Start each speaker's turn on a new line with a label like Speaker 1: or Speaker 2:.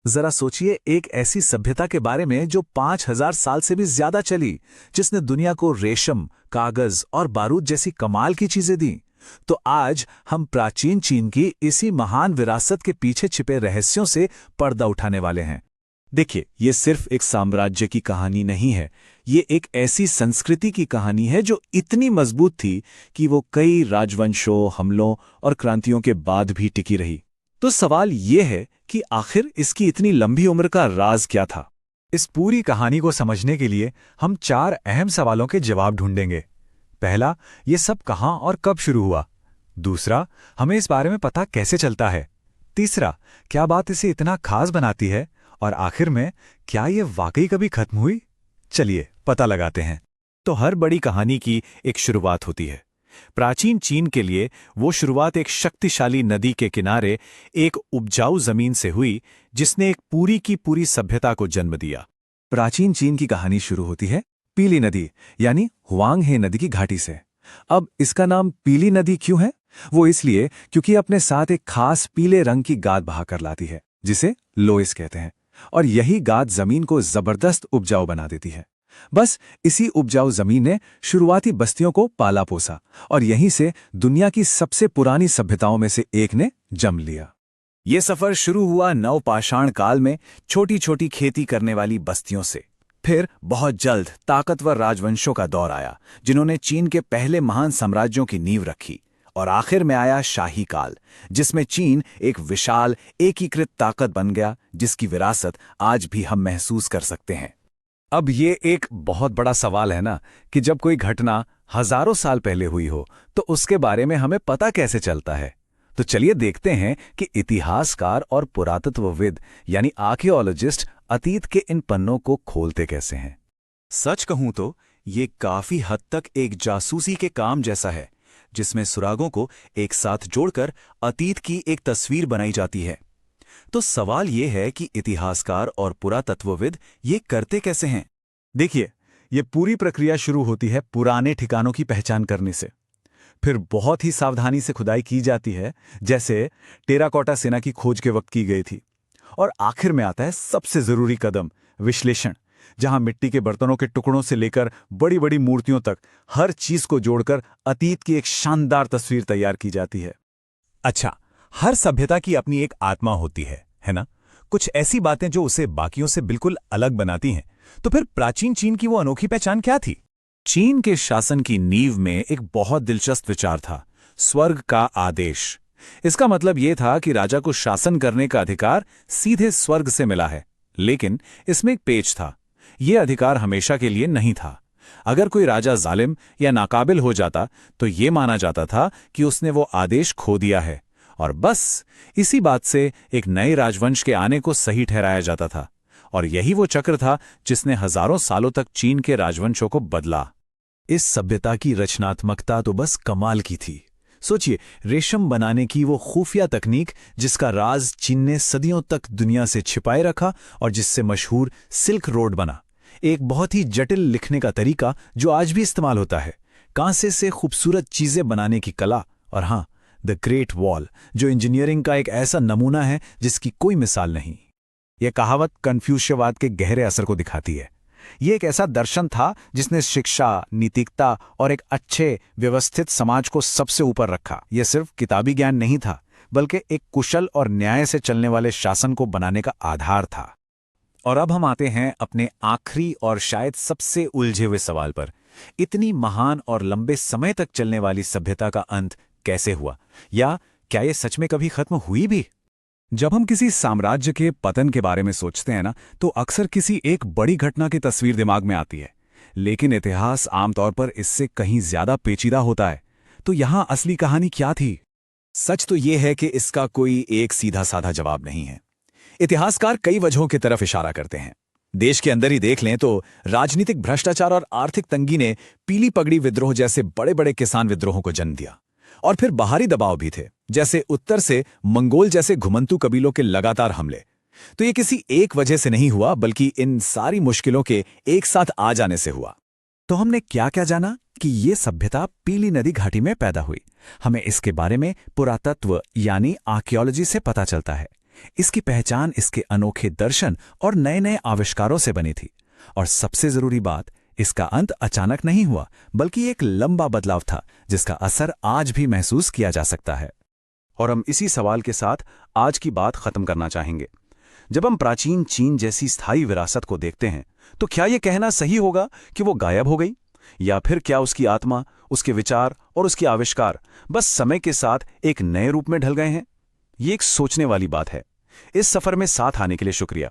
Speaker 1: जरा सोचिए एक ऐसी सभ्यता के बारे में जो 5000 साल से भी ज्यादा चली, जिसने दुनिया को रेशम, कागज और बारूद जैसी कमाल की चीजें दी। तो आज हम प्राचीन चीन की इसी महान विरासत के पीछे छिपे रहस्यों से पर्दा उठाने वाले हैं।
Speaker 2: देखिए, ये सिर्फ एक साम्राज्य की कहानी नहीं है। ये एक ऐसी संस्कृति की कहानी है जो इतनी मजबूत थी कि वो कई राजवंशों, हमलों और क्रांतियों के बाद भी टिकी रही। तो सवाल ये है कि आखिर इसकी इतनी लंबी उम्र का राज क्या था?
Speaker 3: इस पूरी कहानी को समझने के लिए हम 4 अहम सवालों के जवाब ढूंढेंगे। पहला, ये सब कहाँ और कब शुरू हुआ। दूसरा, हमें इस बारे में पता कैसे चलता है। तीसरा, क्या बात इसे इतना खास बनाती है। और आखिर में, क्या ये वाकई कभी खत्म हुई? चलिए पता लगाते हैं।
Speaker 2: तो हर बड़ी कहानी की एक शुरुआत होती है। प्राचीन चीन के लिए वो शुरुआत एक शक्तिशाली नदी के किनारे एक उपजाऊ जमीन से हुई, जिसने एक पूरी की पूरी सभ्यता को जन्म दिया।
Speaker 1: प्राचीन चीन की कहानी शुरू होती है पीली नदी यानी हुआंगहे नदी की घाटी से। अब इसका नाम पीली नदी क्यों है? वो इसलिए क्योंकि अपने साथ एक खास पीले रंग की गाद बहाकर लाती है, जिसे लोइस कहते हैं। और यही गाद जमीन को जबरदस्त उपजाऊ बना देती है। बस इसी उपजाऊ जमीन ने शुरुआती बस्तियों को पाला पोसा और यहीं से दुनिया की सबसे पुरानी सभ्यताओं में से एक ने जन्म लिया।
Speaker 2: ये सफर शुरू हुआ नवपाषाण काल में छोटी छोटी खेती करने वाली बस्तियों से। फिर बहुत जल्द ताकतवर राजवंशों का दौर आया, जिन्होंने चीन के पहले महान साम्राज्यों की नींव रखी। और आखिर में आया शाही काल, जिसमें चीन एक विशाल एकीकृत ताकत बन गया, जिसकी विरासत आज भी हम महसूस कर सकते हैं।
Speaker 1: अब ये एक बहुत बड़ा सवाल है ना कि जब कोई घटना हजारों साल पहले हुई हो तो उसके बारे में हमें पता कैसे चलता है। तो चलिए देखते हैं कि इतिहासकार और पुरातत्वविद यानी आर्कियोलॉजिस्ट अतीत के इन पन्नों को खोलते कैसे हैं।
Speaker 2: सच कहूं तो ये काफी हद तक एक जासूसी के काम जैसा है, जिसमें सुरागों को एक साथ जोड़कर अतीत की एक तस्वीर बनाई जाती है। तो सवाल ये है कि इतिहासकार और पुरातत्वविद ये करते कैसे हैं?
Speaker 3: देखिए, ये पूरी प्रक्रिया शुरू होती है पुराने ठिकानों की पहचान करने से। फिर बहुत ही सावधानी से खुदाई की जाती है, जैसे टेराकोटा सेना की खोज के वक्त की गई थी। और आखिर में आता है सबसे जरूरी कदम, विश्लेषण, जहां मिट्टी के बर्तनों के टुकड़ों से लेकर बड़ी बड़ी मूर्तियों तक हर चीज को जोड़कर अतीत की एक शानदार तस्वीर तैयार की जाती है।
Speaker 4: अच्छा, हर सभ्यता की अपनी एक आत्मा होती है ना? कुछ ऐसी बातें जो उसे बाकियों से बिल्कुल अलग बनाती हैं। तो फिर प्राचीन चीन की वो अनोखी पहचान क्या थी?
Speaker 2: चीन के शासन की नींव में एक बहुत दिलचस्प विचार था, स्वर्ग का आदेश। इसका मतलब यह था कि राजा को शासन करने का अधिकार सीधे स्वर्ग से मिला है। लेकिन इसमें एक पेच था, यह अधिकार हमेशा के लिए नहीं था। अगर कोई राजा जालिम या नाकाबिल हो जाता तो यह माना जाता था कि उसने वो आदेश खो दिया है, और बस इसी बात से एक नए राजवंश के आने को सही ठहराया जाता था। और यही वो चक्र था जिसने हजारों सालों तक चीन के राजवंशों को बदला।
Speaker 1: इस सभ्यता की रचनात्मकता तो बस कमाल की थी। सोचिए, रेशम बनाने की वो खुफिया तकनीक जिसका राज चीन ने सदियों तक दुनिया से छिपाए रखा और जिससे मशहूर सिल्क रोड बना। एक बहुत ही जटिल लिखने का तरीका जो आज भी इस्तेमाल होता है, कांसे से खूबसूरत चीजें बनाने की कला, और हाँ, द ग्रेट वॉल, जो इंजीनियरिंग का एक ऐसा नमूना है जिसकी कोई मिसाल नहीं। यह कहावत कन्फ्यूशियवाद के गहरे असर को दिखाती है। यह एक ऐसा दर्शन था जिसने शिक्षा, नीतिकता और एक अच्छे व्यवस्थित समाज को सबसे ऊपर रखा। यह सिर्फ किताबी ज्ञान नहीं था, बल्कि एक कुशल और न्याय से चलने वाले शासन को बनाने का आधार था।
Speaker 2: और अब हम आते हैं अपने आखिरी और शायद सबसे उलझे हुए सवाल पर। इतनी महान और लंबे समय तक चलने वाली सभ्यता का अंत कैसे हुआ, या क्या यह सच में कभी खत्म हुई भी?
Speaker 3: जब हम किसी साम्राज्य के पतन के बारे में सोचते हैं ना, तो अक्सर किसी एक बड़ी घटना की तस्वीर दिमाग में आती है। लेकिन इतिहास आमतौर पर इससे कहीं ज्यादा पेचीदा होता है। तो यहां असली कहानी क्या थी?
Speaker 4: सच तो यह है कि इसका कोई एक सीधा साधा जवाब नहीं है। इतिहासकार कई वजहों की तरफ इशारा करते हैं। देश के अंदर ही देख लें तो राजनीतिक भ्रष्टाचार और आर्थिक तंगी ने पीली पगड़ी विद्रोह जैसे बड़े बड़े किसान विद्रोहों को जन्म दिया। और फिर बाहरी दबाव भी थे, जैसे उत्तर से मंगोल जैसे घुमंतू कबीलों के लगातार हमले। तो ये किसी एक वजह से नहीं हुआ, बल्कि इन सारी मुश्किलों के एक साथ आ जाने से हुआ।
Speaker 3: तो हमने क्या क्या जाना कि ये सभ्यता पीली नदी घाटी में पैदा हुई। हमें इसके बारे में पुरातत्व यानी आर्कियोलॉजी से पता चलता है।
Speaker 2: इसकी पहचान इसके अनोखे दर्शन और नए नए आविष्कारों से बनी थी। और सबसे जरूरी बात, इसका अंत अचानक नहीं हुआ, बल्कि एक लंबा बदलाव था जिसका असर आज भी महसूस किया जा सकता है।
Speaker 3: और हम इसी सवाल के साथ आज की बात खत्म करना चाहेंगे। जब हम प्राचीन चीन जैसी स्थायी विरासत को देखते हैं, तो क्या यह कहना सही होगा कि वो गायब हो गई, या फिर क्या उसकी आत्मा, उसके विचार और उसके आविष्कार बस समय के साथ एक नए रूप में ढल गए हैं? ये एक सोचने वाली बात है। इस सफर में साथ आने के लिए शुक्रिया।